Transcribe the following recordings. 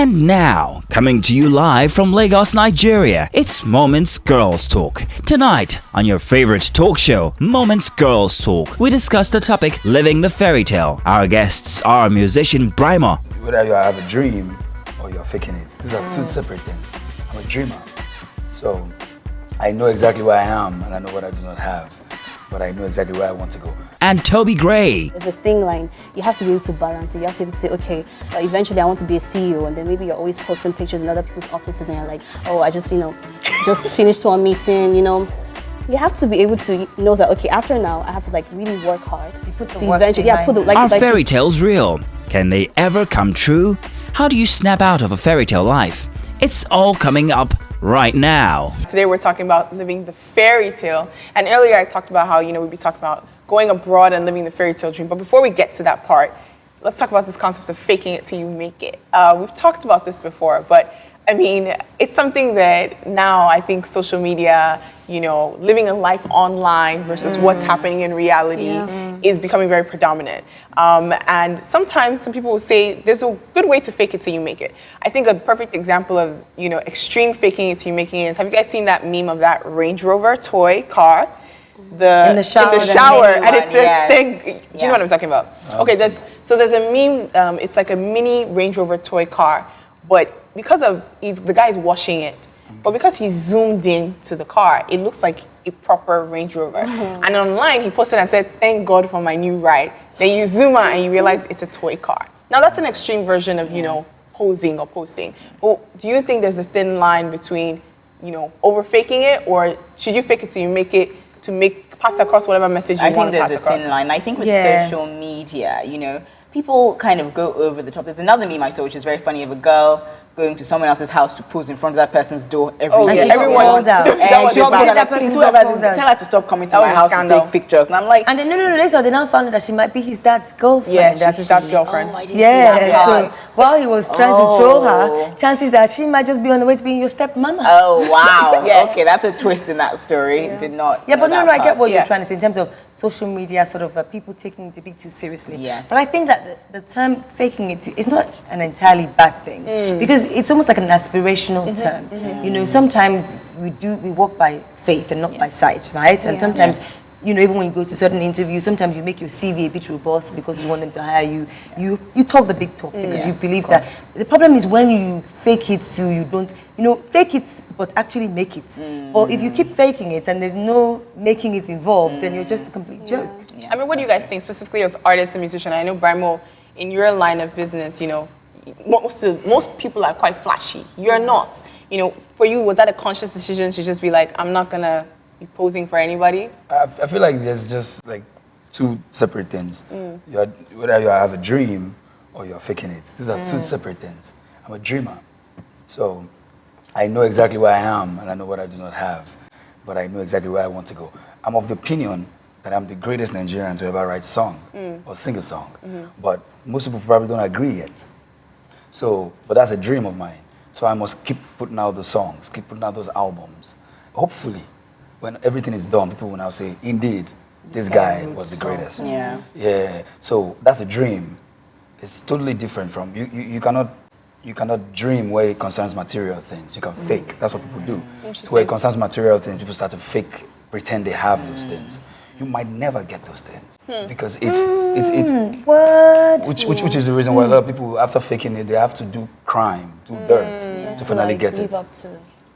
And now, coming to you live from Lagos, Nigeria, it's Moments Girls Talk. Tonight, on your favorite talk show, Moments Girls Talk, we discuss the topic, living the fairy tale. Our guests are musician Brymo. Whether you have a dream or you're faking it, these are two separate things. I'm a dreamer, so I know exactly where I am and I know what I do not have, but I know exactly where I want to go. And Toby Grey. There's a thing line, you have to be able to balance it. You have to be able to say, okay, eventually I want to be a CEO, and then maybe you're always posting pictures in other people's offices and you're like, oh, I just, just finished one meeting, You have to be able to know that, okay, after now, I have to really work hard. You put the work eventually, Are fairy tales real? Can they ever come true? How do you snap out of a fairy tale life? It's all coming up right now. Today we're talking about living the fairy tale. And earlier I talked about how, we'd be talking about going abroad and living the fairy tale dream. But before we get to that part, let's talk about this concept of faking it till you make it. We've talked about this before, but it's something that now I think social media, living a life online versus what's happening in reality is becoming very predominant. And sometimes some people will say there's a good way to fake it till you make it. I think a perfect example of, extreme faking it till you making it is, have you guys seen that meme of that Range Rover toy car? In the shower, and it's this thing. Do you know what I'm talking about? Okay, there's a meme. It's like a mini Range Rover toy car, but because of the guy's washing it, but because he's zoomed in to the car, it looks like a proper Range Rover. And online, he posted and said, "Thank God for my new ride." Then you zoom out and you realize it's a toy car. Now that's an extreme version of posing or posting. But do you think there's a thin line between over faking it, or should you fake it till you make it? To pass across whatever message you want to pass across. I think there's a thin line. I think with social media, people kind of go over the top. There's another meme I saw which is very funny of a girl going to someone else's house to pose in front of that person's door every day. Everyone called out. And she that person tell her to stop coming to my house to take pictures. And I'm like, and then later they now found out that she might be his dad's girlfriend. Yeah, that's his dad's girlfriend. Oh, I didn't see that. So while he was trying to troll her, chances that she might just be on the way to being your stepmama. Oh wow. Okay, that's a twist in that story. Did not. Yeah, but no, I get what you're trying to say in terms of social media, sort of people taking it a bit too seriously. Yes. But I think that the term faking it is not an entirely bad thing because it's almost like an aspirational term. Sometimes we walk by faith and not by sight, right? And sometimes, even when you go to certain interviews, sometimes you make your CV a bit robust because you want them to hire you. You talk the big talk because you believe that. The problem is when you fake it till you don't, fake it but actually make it. Or if you keep faking it and there's no making it involved, then you're just a complete joke. Yeah. What do you guys think, specifically as artists and musicians? I know, Brymo, in your line of business, most people are quite flashy. You're not. For you, was that a conscious decision to just be like, I'm not gonna be posing for anybody? I feel like there's just two separate things. Whether you have a dream or you're faking it, these are two separate things. I'm a dreamer, so I know exactly where I am and I know what I do not have, but I know exactly where I want to go. I'm of the opinion that I'm the greatest Nigerian to ever write a song or sing a song, but most people probably don't agree yet. So, but that's a dream of mine. So I must keep putting out the songs, keep putting out those albums. Hopefully, when everything is done, people will now say, indeed, this guy was the greatest. Yeah. So that's a dream. It's totally different from, you cannot dream where it concerns material things. You can fake. That's what people do. So where it concerns material things, people start to fake, pretend they have those things. You might never get those things because it's which is the reason why a lot of people, after faking it, they have to do crime, do dirt to finally get it.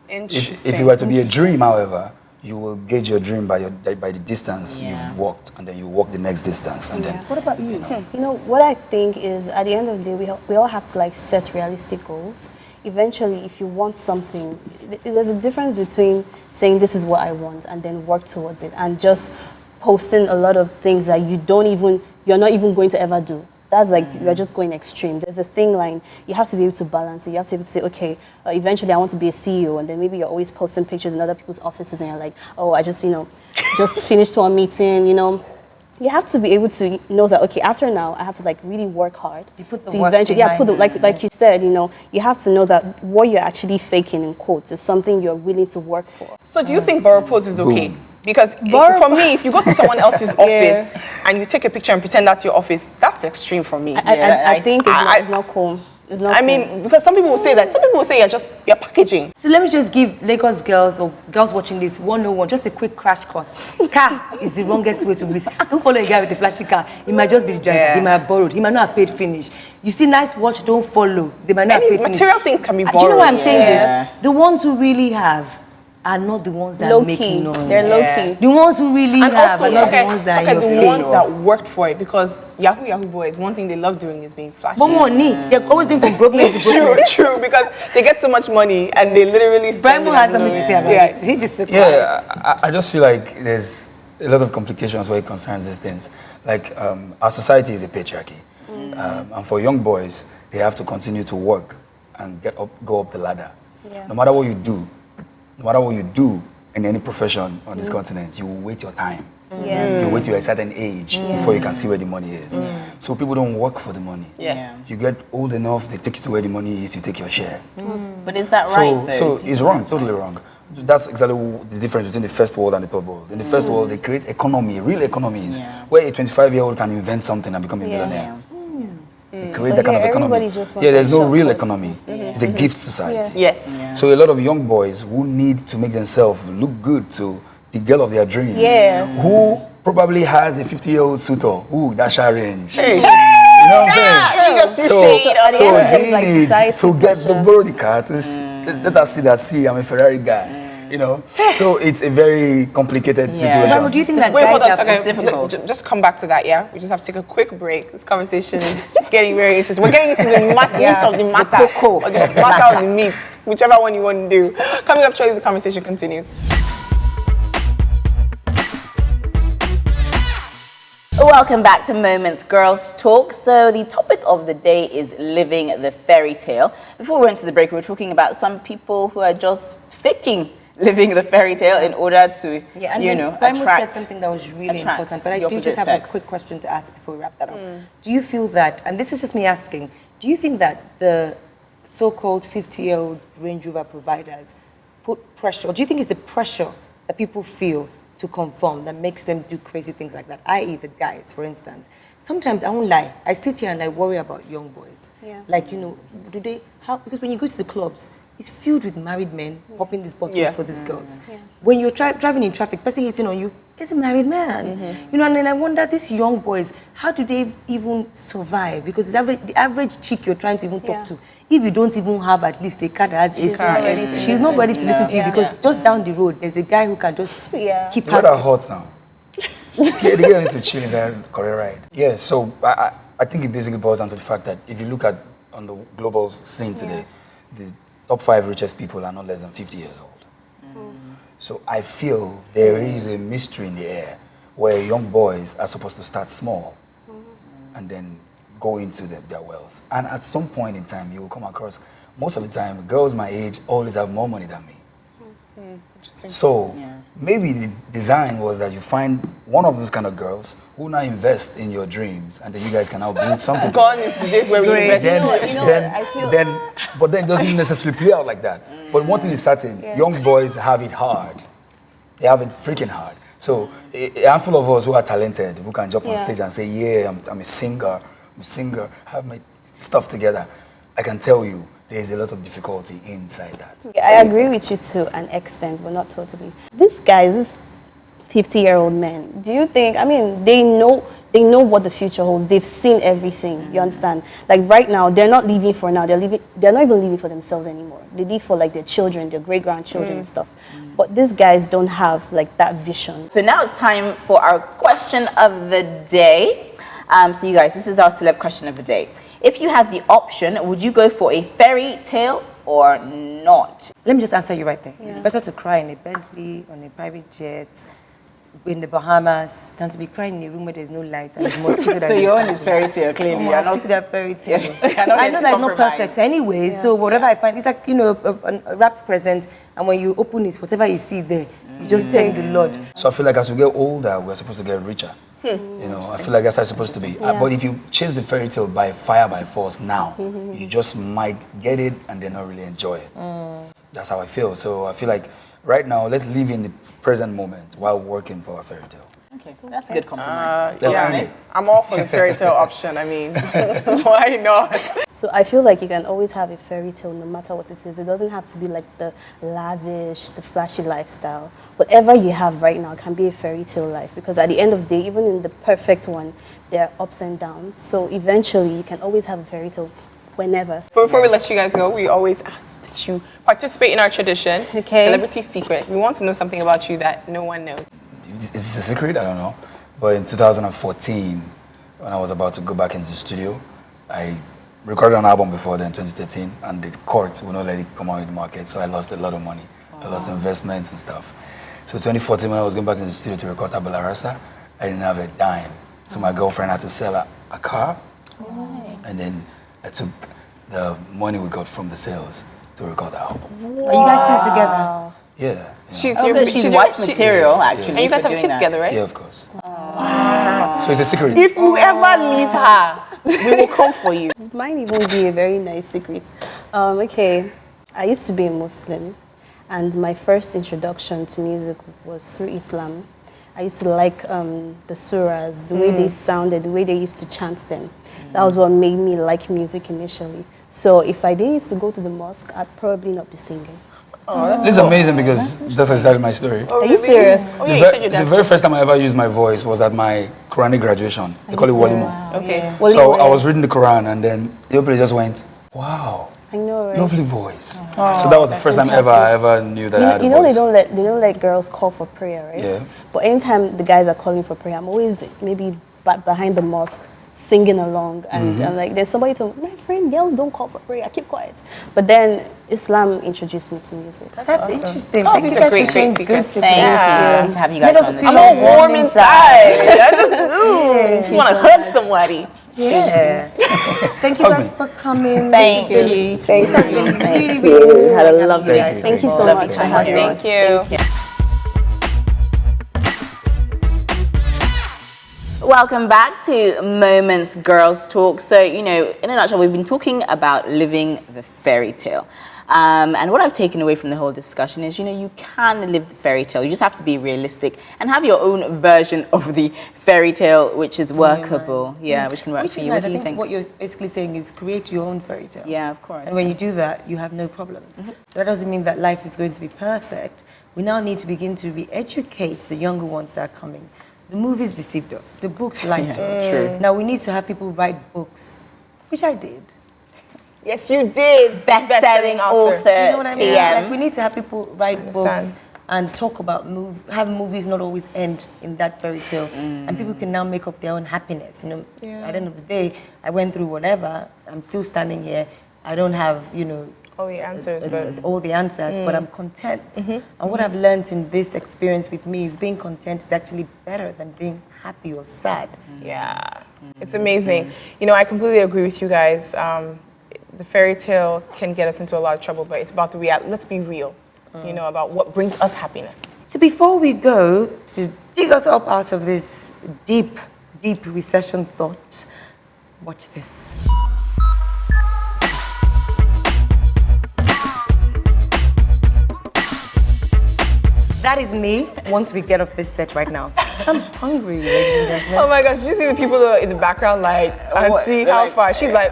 If you were to be a dream, however, you will gauge your dream by the distance you've walked, and then you walk the next distance, and then. What about you? What I think is, at the end of the day, we all have to set realistic goals. Eventually, if you want something, there's a difference between saying this is what I want and then work towards it, and just posting a lot of things that you're not even going to ever do. That's you're just going extreme. There's a thing line, you have to be able to balance it. You have to be able to say, okay, eventually I want to be a CEO, and then maybe you're always posting pictures in other people's offices and you're like, oh, I just, just finished one meeting, You have to be able to know that, okay, after now, I have to really work hard. You put the to work eventually, behind like you said, you have to know that what you're actually faking in quotes is something you're willing to work for. So do you think borrow pose is okay? Because for me, if you go to someone else's office and you take a picture and pretend that's your office, that's extreme for me. I think it's not cool. It's not I mean, because some people will say that. Some people will say you're packaging. So let me just give Lagos girls or girls watching this 101, just a quick crash course. Car is the wrongest way to miss. Don't follow a guy with a flashy car. He might just be the driver. He might have borrowed. He might not have paid finish. You see nice watch, don't follow. They might not have paid finish. Material thing can be borrowed. Do you know why I'm saying this? The ones who really have are not the ones that make noise. They're low key. The ones who really And have also, are not the ones that are in your the ones face. that worked for it, because Yahoo boys, one thing they love doing is being flashy. But money, they've always been from brokenness to brokenness. True, because they get so much money and they literally spend Brymo it has on something to say about yeah. this. He just said, I just feel like there's a lot of complications where it concerns these things. Like our society is a patriarchy, and for young boys, they have to continue to work and go up the ladder. Yeah. No matter what you do in any profession on this continent, you will wait your time. Yes. You wait till a certain age before you can see where the money is. So people don't work for the money. Yeah. You get old enough, they take you to where the money is, you take your share. But is that right, though? So it's wrong, totally wrong. That's exactly the difference between the first world and the third world. In the first world, they create economy, real economies, where a 25-year-old can invent something and become a millionaire. They create that kind of economy. There's no real economy. It's a gift society. Yes. So a lot of young boys who need to make themselves look good to the girl of their dreams, who probably has a 50-year-old suitor, that shall range. Hey. You know what I'm saying? So he needs to get to borrow the car to let us see that, I'm a Ferrari guy. You know, so it's a very complicated situation. But do you think that Wait, guys hold on, are okay, difficult? just come back to that, yeah? We just have to take a quick break. This conversation is getting very interesting. We're getting into the meat of the matter. Or the matter of the meat, whichever one you want to do. Coming up shortly, the conversation continues. Welcome back to Moments Girls Talk. So the topic of the day is living the fairy tale. Before we went to the break, we were talking about some people who are just faking living the fairy tale in order to, Brymo said something that was really important, but I do just have a quick question to ask before we wrap that up. Do you feel that, and this is just me asking, do you think that the so-called 50-year-old Range Rover providers put pressure, or do you think it's the pressure that people feel to conform that makes them do crazy things like that? I.e. the guys, for instance. Sometimes, I won't lie, I sit here and I worry about young boys. Yeah. Like, because when you go to the clubs, it's filled with married men popping these bottles for these girls. Yeah. When you're driving in traffic, person hitting on you is a married man. And then I wonder, these young boys, how do they even survive? Because the average chick you're trying to even talk to, if you don't even have at least a car that has AC, she's not ready to listen to you because just down the road, there's a guy who can just keep her. What are hot now? They get into chill inside the career ride. Yeah, so I think it basically boils down to the fact that if you look at on the global scene today, the top 5 richest people are not less than 50 years old. So I feel there is a mystery in the air where young boys are supposed to start small and then go into their wealth. And at some point in time, you will come across, most of the time, girls my age always have more money than me. So maybe the design was that you find one of those kind of girls who now invest in your dreams, and then you guys can now build something. Gone is the days where we invest. But then it doesn't necessarily play out like that. But one thing is certain: young boys have it hard. They have it freaking hard. So a handful of us who are talented, who can jump on stage and say, "Yeah, I'm a singer. I have my stuff together." I can tell you, there's a lot of difficulty inside that. I agree with you to an extent, but not totally. These guys, these 50-year-old men, do you think, they know what the future holds. They've seen everything, you understand? Like right now, they're not living for now. They're not even living for themselves anymore. They live for like their children, their great-grandchildren and stuff. But these guys don't have like that vision. So now it's time for our question of the day. So you guys, this is our celeb question of the day. If you had the option, would you go for a fairy tale or not? Let me just answer you right there. It's better to cry in a Bentley, on a private jet, in the Bahamas, than to be crying in a room where there's no light and there's mosquito. So your own is fairy tale, clearly. You're not that fairy tale. I know that it's not perfect anyway, so whatever I find, it's like, a wrapped present, and when you open it, whatever you see there, you just thank the Lord. So I feel like as we get older, we're supposed to get richer. I feel like that's how it's supposed to be. But if you chase the fairy tale by fire, by force now, you just might get it and then not really enjoy it. That's how I feel. So I feel like right now, let's live in the present moment while working for a fairy tale. Okay, that's a good compromise. Let's earn it. I'm all for the fairy tale option. I mean, why not? So I feel like you can always have a fairy tale no matter what it is. It doesn't have to be like the lavish, the flashy lifestyle. Whatever you have right now can be a fairy tale life, because at the end of the day, even in the perfect one, there are ups and downs. So eventually you can always have a fairy tale whenever. But before we let you guys go, we always ask that you participate in our tradition, Okay. Celebrity Secret. We want to know something about you that no one knows. Is this a secret? I don't know. But in 2014, when I was about to go back into the studio, I recorded an album before then, 2013, and the court would not let it come out in the market, so I lost a lot of money. I lost investments and stuff. So 2014, when I was going back into the studio to record Tabula Rasa, I didn't have a dime. So my girlfriend had to sell a car, and then I took the money we got from the sales to record the album. Are you guys still together? Yeah. She's She's wife material, actually. And you guys for have doing kids that. together, right? Yeah, of course. So it's a secret. If you ever leave her, we will come for you. Mine even be a very nice secret. Okay, I used to be a Muslim, and my first introduction to music was through Islam. I used to like the surahs, the way they sounded, the way they used to chant them. That was what made me like music initially. So if I didn't used to go to the mosque, I'd probably not be singing. This is amazing because that's exactly my story. Are you serious? Oh, yeah, you said your The dad. very first time I ever used my voice was at my Quranic graduation. They call it Walima. Okay. Well, So I was reading the Quran and then everybody just went, wow, I know, right? lovely voice. So that was the first time I ever knew that I had a You know voice. they don't let girls call for prayer, right? Yeah. But anytime the guys are calling for prayer, I'm always maybe behind the mosque singing along, and I'm like, then somebody told me, my friend, girls don't call for prayer, keep quiet. But then Islam introduced me to music. That's interesting. Oh, Thank these you are guys great, for sharing great good secrets. secrets. Thank you to have you Made guys us on the feel show. I'm all warm warm inside. I just want to hug somebody. Yeah. Thank you guys for coming. Thank This has you. been- This has been really, We really interesting. had a having lovely you guys. Thank you so Lovely much for time having here. us. Thank you. Welcome back to Moments Girls Talk. So, in a nutshell, we've been talking about living the fairy tale. And what I've taken away from the whole discussion is, you can live the fairy tale. You just have to be realistic and have your own version of the fairy tale, which is workable. Yeah, which can work Which for is you. nice. What do I you think think? what you're basically saying is create your own fairy tale. Yeah, of course. And when you do that, you have no problems. So that doesn't mean that life is going to be perfect. We now need to begin to re-educate the younger ones that are coming. The movies deceived us. The books lied to us. That's true. Now we need to have people write books, which I did. Yes, you did. Best-selling author. Do you know what I mean? TM. Like we need to have people write books Understand. and talk about have movies not always end in that fairy tale, and people can now make up their own happiness. At the end of the day, I went through whatever. I'm still standing here. I don't have All the answers, but all the answers, but I'm content. And what I've learned in this experience with me is being content is actually better than being happy or sad. yeah, it's amazing. I completely agree with you guys. The fairy tale can get us into a lot of trouble, but it's about the reality. Let's be real, about what brings us happiness. So before we go to dig us up out of this deep, deep recession thought, watch this. That is me once we get off this set right now. I'm hungry, ladies and gentlemen. Oh my gosh, did you see the people in the background like, Auntie, how far? She's like,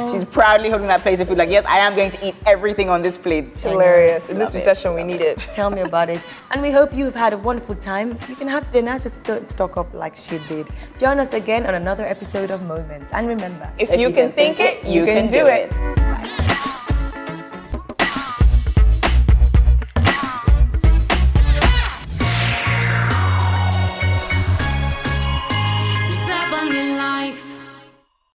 She's proudly holding that plate of food like, yes, I am going to eat everything on this plate. hilarious. In this recession, we need it. Tell me about it. And we hope you've had a wonderful time. You can have dinner, just don't stock up like she did. Join us again on another episode of Moments. And remember, If you can think it, you can do it.